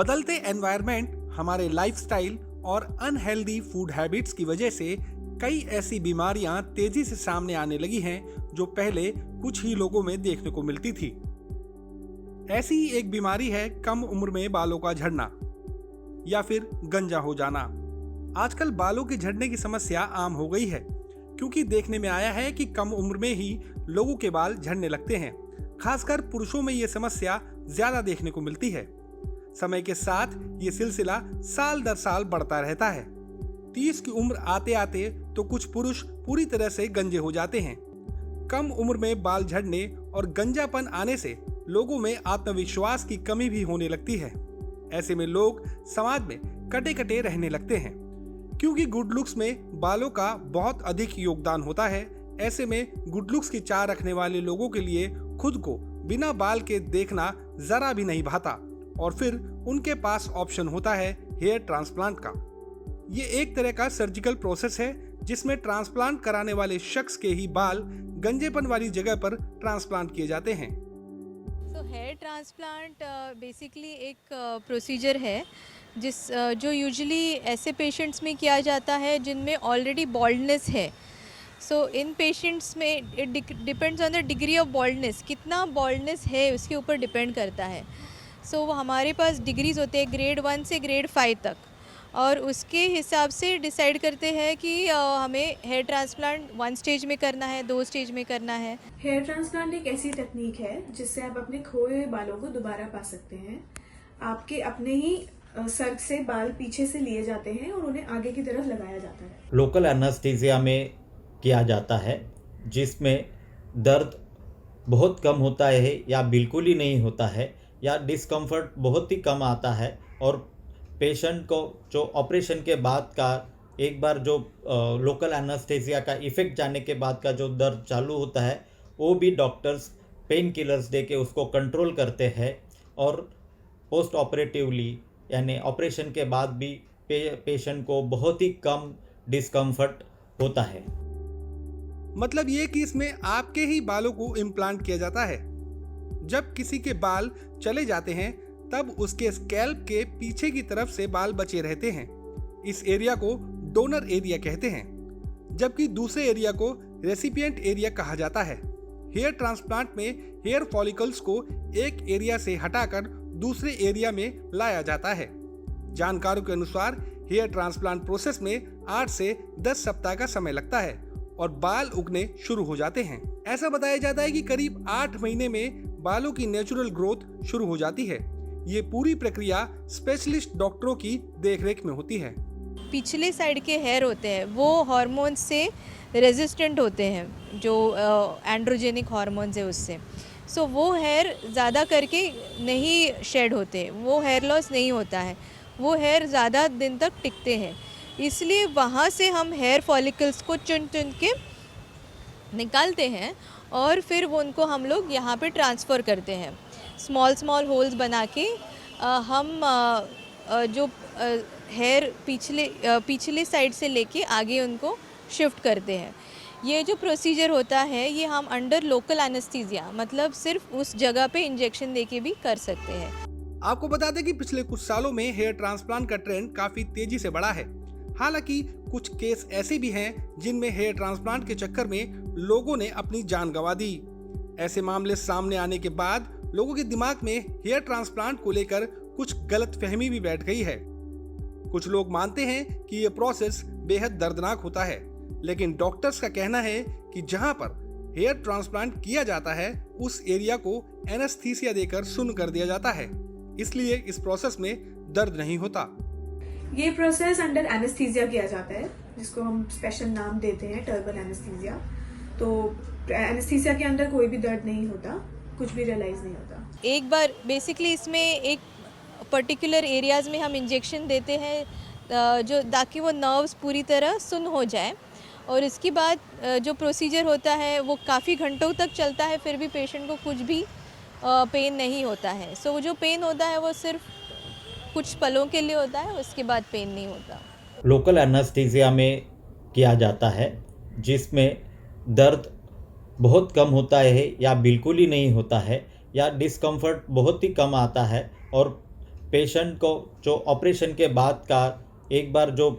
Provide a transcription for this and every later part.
बदलते एनवायरनमेंट, हमारे लाइफस्टाइल और अनहेल्दी फूड हैबिट्स की वजह से कई ऐसी बीमारियां तेजी से सामने आने लगी हैं जो पहले कुछ ही लोगों में देखने को मिलती थी। ऐसी ही एक बीमारी है कम उम्र में बालों का झड़ना या फिर गंजा हो जाना। आजकल बालों के झड़ने की समस्या आम हो गई है क्योंकि देखने में आया है कि कम उम्र में ही लोगों के बाल झड़ने लगते हैं। खासकर पुरुषों में ये समस्या ज्यादा देखने को मिलती है। समय के साथ ये सिलसिला साल दर साल बढ़ता रहता है। 30 की उम्र आते आते तो कुछ पुरुष पूरी तरह से गंजे हो जाते हैं। कम उम्र में बाल झड़ने और गंजापन आने से लोगों में आत्मविश्वास की कमी भी होने लगती है। ऐसे में लोग समाज में कटे कटे रहने लगते हैं क्योंकि गुड लुक्स में बालों का बहुत अधिक योगदान होता है। ऐसे में गुड लुक्स की चाह रखने वाले लोगों के लिए खुद को बिना बाल के देखना जरा भी नहीं भाता और फिर उनके पास ऑप्शन होता है हेयर ट्रांसप्लांट का। ये एक तरह का सर्जिकल प्रोसेस है जिसमें ट्रांसप्लांट कराने वाले शख्स के ही बाल गंजेपन वाली जगह पर ट्रांसप्लांट किए जाते हैं। हेयर ट्रांसप्लांट बेसिकली एक प्रोसीजर है जो यूजुअली ऐसे पेशेंट्स में किया जाता है जिनमें ऑलरेडी बॉल्डनेस है। सो इन पेशेंट्स में it depends on the degree of baldness, कितना बॉल्डनेस है उसके ऊपर डिपेंड करता है। सो हमारे पास डिग्रीज़ होते हैं ग्रेड 1 से ग्रेड 5 तक, और उसके हिसाब से डिसाइड करते हैं कि हमें हेयर ट्रांसप्लांट 1 स्टेज में करना है, 2 स्टेज में करना है। हेयर ट्रांसप्लांट एक ऐसी टेक्निक है जिससे आप अपने खोए हुए बालों को दोबारा पा सकते हैं। आपके अपने ही सर से बाल पीछे से लिए जाते हैं और उन्हें आगे की तरफ लगाया जाता है। लोकल एनेस्थीसिया में किया जाता है जिसमें दर्द बहुत कम होता है या बिल्कुल ही नहीं होता है या डिस्कम्फर्ट बहुत ही कम आता है, और पेशेंट को जो ऑपरेशन के बाद का एक बार जो लोकल एनेस्थीसिया का इफ़ेक्ट जाने के बाद का जो दर्द चालू होता है वो भी डॉक्टर्स पेन किलर्स दे के उसको कंट्रोल करते हैं, और पोस्ट ऑपरेटिवली यानी ऑपरेशन के बाद भी पेशेंट को बहुत ही कम डिस्कम्फर्ट होता है। मतलब ये कि इसमें आपके ही बालों को इम्प्लांट किया जाता है। जब किसी के बाल चले जाते हैं तब उसके स्कैल्प के पीछे की तरफ से बाल बचे रहते हैं। इस एरिया को डोनर एरिया कहते हैं, जबकि दूसरे एरिया को रेसिपिएंट एरिया कहा जाता है। हेयर ट्रांसप्लांट में हेयर फॉलिकल्स को एक एरिया से हटाकर दूसरे एरिया में लाया जाता है। जानकारों के अनुसार हेयर ट्रांसप्लांट प्रोसेस में 8 से 10 सप्ताह का समय लगता है और बाल उगने शुरू हो जाते हैं। ऐसा बताया जाता है कि करीब 8 महीने में बालों की नेचुरल ग्रोथ शुरू हो जाती है। ये पूरी प्रक्रिया स्पेशलिस्ट डॉक्टरों की देखरेख में होती है। पिछले साइड के हेयर होते हैं वो हार्मोन से रेजिस्टेंट होते हैं, जो एंड्रोजेनिक हार्मोन्स है उससे। सो वो हेयर ज़्यादा करके नहीं शेड होते, वो हेयर लॉस नहीं होता है, वो हेयर ज़्यादा दिन तक टिकते हैं। इसलिए वहाँ से हम हेयर फॉलिकल्स को चुन चुन के निकालते हैं और फिर वो उनको हम लोग यहाँ पे ट्रांसफ़र करते हैं। स्मॉल होल्स बना के हम जो हेयर पिछले साइड से लेके आगे उनको शिफ्ट करते हैं। ये जो प्रोसीजर होता है ये हम अंडर लोकल एनेस्थीसिया, मतलब सिर्फ उस जगह पे इंजेक्शन देके भी कर सकते हैं। आपको बता दें कि पिछले कुछ सालों में हेयर ट्रांसप्लांट का ट्रेंड काफी तेजी से बढ़ा है। हालांकि कुछ केस ऐसे भी हैं जिनमें हेयर ट्रांसप्लांट के चक्कर में लोगों ने अपनी जान गंवा दी। ऐसे मामले सामने आने के बाद लोगों के दिमाग में हेयर ट्रांसप्लांट को लेकर कुछ गलतफहमी भी बैठ गई है। कुछ लोग मानते हैं कि ये प्रोसेस बेहद दर्दनाक होता है, लेकिन डॉक्टर्स का कहना है कि जहां पर हेयर ट्रांसप्लांट किया जाता है उस एरिया को एनेस्थीसिया देकर सुन्न कर दिया जाता है, इसलिए इस प्रोसेस में दर्द नहीं होता। ये प्रोसेस अंडर एनेस्थीसिया किया जाता है जिसको हम स्पेशल नाम देते हैं टर्बल एनेस्थीसिया। तो एनेस्थीसिया के अंदर कोई भी दर्द नहीं होता, कुछ भी रियलाइज नहीं होता। एक बार बेसिकली इसमें एक पर्टिकुलर एरियाज में हम इंजेक्शन देते हैं जो ताकि वो नर्व्स पूरी तरह सुन्न हो जाए, और इसके बाद जो प्रोसीजर होता है वो काफ़ी घंटों तक चलता है, फिर भी पेशेंट को कुछ भी पेन नहीं होता है। सो जो पेन होता है वो सिर्फ कुछ पलों के लिए होता है, उसके बाद पेन नहीं होता। लोकल एनेस्थीसिया में किया जाता है जिसमें दर्द बहुत कम होता है या बिल्कुल ही नहीं होता है या डिस्कम्फर्ट बहुत ही कम आता है, और पेशेंट को जो ऑपरेशन के बाद का एक बार जो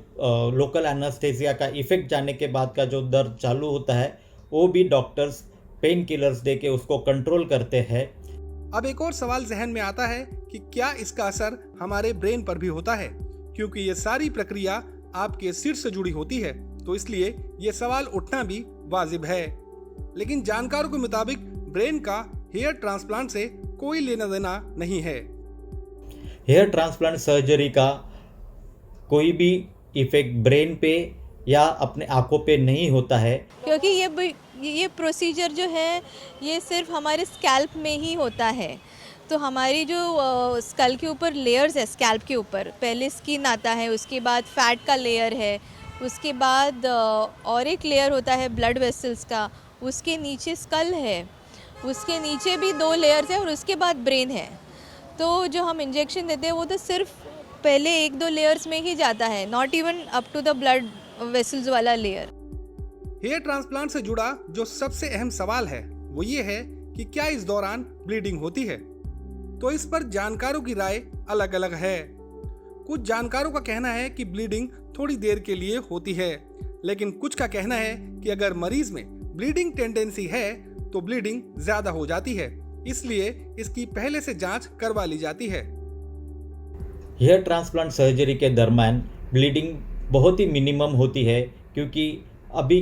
लोकल एनेस्थीसिया का इफ़ेक्ट जाने के बाद का जो दर्द चालू होता है, वो भी डॉक्टर्स पेन किलर्स दे के उसको कंट्रोल करते हैं। अब एक और सवाल जहन में आता है कि क्या इसका असर हमारे ब्रेन पर भी होता है, क्योंकि ये सारी प्रक्रिया आपके सिर से जुड़ी होती है, तो इसलिए ये सवाल उठना भी वाजिब है। लेकिन जानकारों के मुताबिक ब्रेन का हेयर ट्रांसप्लांट से कोई लेना देना नहीं है। हेयर ट्रांसप्लांट सर्जरी का कोई भी इफेक्ट ब्रेन पे या अपने आंखों पे नहीं होता है, क्योंकि ये प्रोसीजर जो है ये सिर्फ हमारे स्कैल्प में ही होता है। तो हमारी जो स्कल के ऊपर लेयर्स है, स्कैल्प के ऊपर पहले स्किन आता है, उसके बाद फैट का लेयर है, उसके बाद और एक लेयर होता है ब्लड वेसल्स का, उसके नीचे स्कल है, उसके नीचे भी 2 लेयर्स है और उसके बाद ब्रेन है। तो जो हम इंजेक्शन देते हैं वो तो सिर्फ पहले 1-2 लेयर्स में ही जाता है, not even up to the blood vessels वाला लेयर। हेयर ट्रांसप्लांट से जुड़ा जो सबसे अहम सवाल है वो ये है कि क्या इस दौरान ब्लीडिंग होती है। तो इस पर जानकारों की राय अलग अलग है। कुछ जानकारों का कहना है कि ब्लीडिंग थोड़ी देर के लिए होती है, लेकिन कुछ का कहना है कि अगर मरीज में ब्लीडिंग टेंडेंसी है तो ब्लीडिंग ज्यादा हो जाती है, इसलिए इसकी पहले से जांच करवा ली जाती है। हेयर ट्रांसप्लांट सर्जरी के दरम्यान ब्लीडिंग बहुत ही मिनिमम होती है, क्योंकि अभी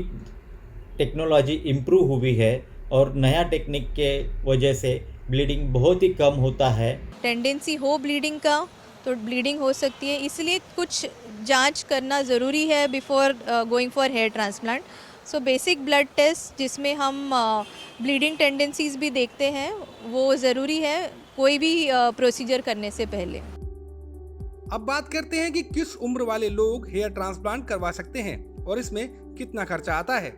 टेक्नोलॉजी इम्प्रूव हुई है और नया टेक्निक के वजह से ब्लीडिंग बहुत ही कम होता है। टेंडेंसी हो ब्लीडिंग का तो ब्लीडिंग हो सकती है, इसलिए कुछ जांच करना ज़रूरी है before going for hair transplant. So basic blood test जिसमें हम ब्लीडिंग टेंडेंसीज भी देखते हैं वो ज़रूरी है कोई भी प्रोसीजर करने से पहले। अब बात करते हैं कि किस उम्र वाले लोग हेयर ट्रांसप्लांट करवा सकते हैं और इसमें कितना खर्चा आता है।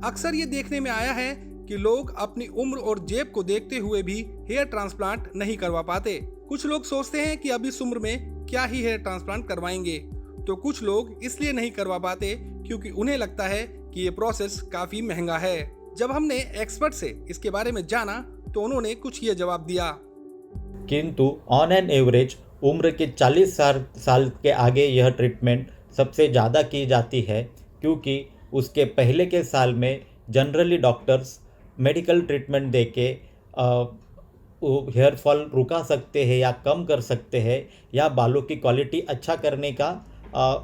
अक्सर ये देखने में आया है कि लोग अपनी उम्र और जेब को देखते हुए भी हेयर ट्रांसप्लांट नहीं करवा पाते। कुछ लोग सोचते हैं कि अब इस उम्र में क्या ही हेयर ट्रांसप्लांट करवाएंगे, तो कुछ लोग इसलिए नहीं करवा पाते क्योंकि उन्हें लगता है कि ये प्रोसेस काफी महंगा है। जब हमने एक्सपर्ट से इसके बारे में जाना तो उन्होंने कुछ ये जवाब दिया। किंतु ऑन एन एवरेज उम्र के 40 साल के आगे यह ट्रीटमेंट सबसे ज़्यादा की जाती है, क्योंकि उसके पहले के साल में जनरली डॉक्टर्स मेडिकल ट्रीटमेंट देके हेयर फॉल रुका सकते हैं या कम कर सकते हैं या बालों की क्वालिटी अच्छा करने का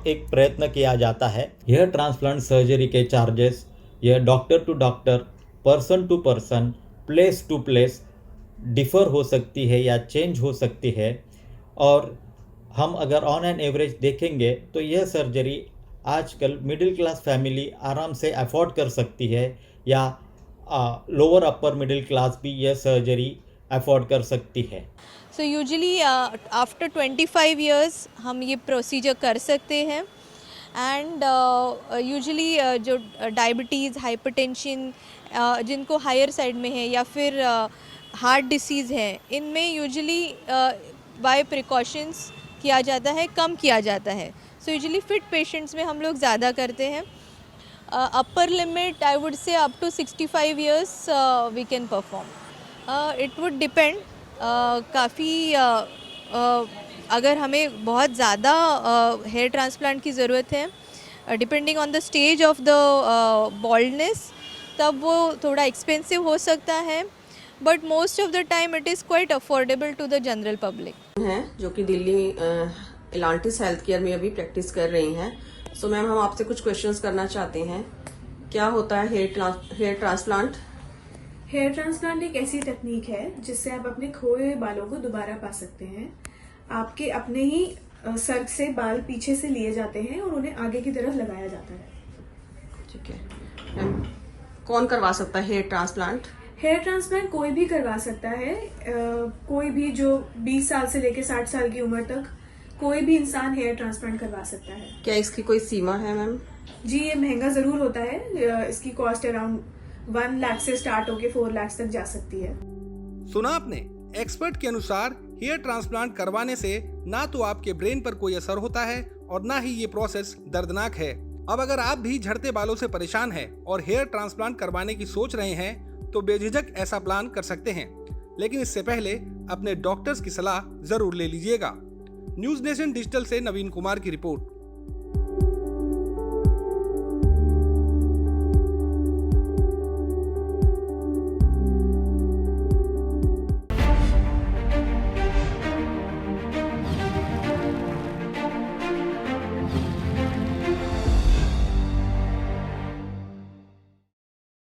एक प्रयत्न किया जाता है। हेयर ट्रांसप्लांट सर्जरी के चार्जेस यह doctor to doctor, person to person, place to place differ हो सकती है या चेंज हो सकती है। और हम अगर ऑन एन एवरेज देखेंगे तो यह सर्जरी आजकल मिडिल क्लास फैमिली आराम से अफोर्ड कर सकती है, या लोअर अपर मिडिल क्लास भी यह सर्जरी अफोर्ड कर सकती है। सो यूजुअली आफ्टर 25 इयर्स हम ये प्रोसीजर कर सकते हैं। एंड यूजुअली जो डायबिटीज़, हाइपरटेंशन जिनको हायर साइड में है या फिर हार्ट डिसीज़ है, इनमें यूजुअली बाय प्रिकॉशंस किया जाता है, कम किया जाता है। सो यूजुअली फिट पेशेंट्स में हम लोग ज़्यादा करते हैं। Upper limit I would say up to 65 years we can perform. It would depend, काफ़ी अगर हमें बहुत ज़्यादा हेयर ट्रांसप्लांट की ज़रूरत है, depending on the stage of the baldness, तब वो थोड़ा एक्सपेंसिव हो सकता है, but most of the time it is quite affordable to the general public. हैं जो कि दिल्ली एलांटिस हेल्थ केयर में अभी प्रैक्टिस कर रही हैं। सो मैम, हम आपसे कुछ क्वेश्चंस करना चाहते हैं। क्या होता है हेयर ट्रांसप्लांट? हेयर ट्रांसप्लांट एक ऐसी टेक्निक है जिससे आप अपने खोए हुए बालों को दोबारा पा सकते हैं। आपके अपने ही सर से बाल पीछे से लिए जाते हैं और उन्हें आगे की तरफ लगाया जाता है। ठीक है मैम, कौन करवा सकता है हेयर ट्रांसप्लांट? हेयर ट्रांसप्लांट कोई भी करवा सकता है। कोई भी जो 20 साल से लेकर 60 साल की उम्र तक कोई भी इंसान हेयर ट्रांसप्लांट करवा सकता है। क्या इसकी कोई सीमा है मैम? जी, ये महंगा जरूर होता है। इसकी कॉस्ट अराउंड 1 लाख से स्टार्ट होके 4 लाख तक जा सकती है। सुना आपने, एक्सपर्ट के अनुसार हेयर ट्रांसप्लांट करवाने से ना तो आपके ब्रेन पर कोई असर होता है और ना ही ये प्रोसेस दर्दनाक है। अब अगर आप भी झड़ते बालों से परेशान हैं और हेयर ट्रांसप्लांट करवाने की सोच रहे हैं तो बेझिझक ऐसा प्लान कर सकते हैं, लेकिन इससे पहले अपने डॉक्टर्स की सलाह जरूर ले लीजिएगा, न्यूज नेशन डिजिटल से नवीन कुमार की रिपोर्ट।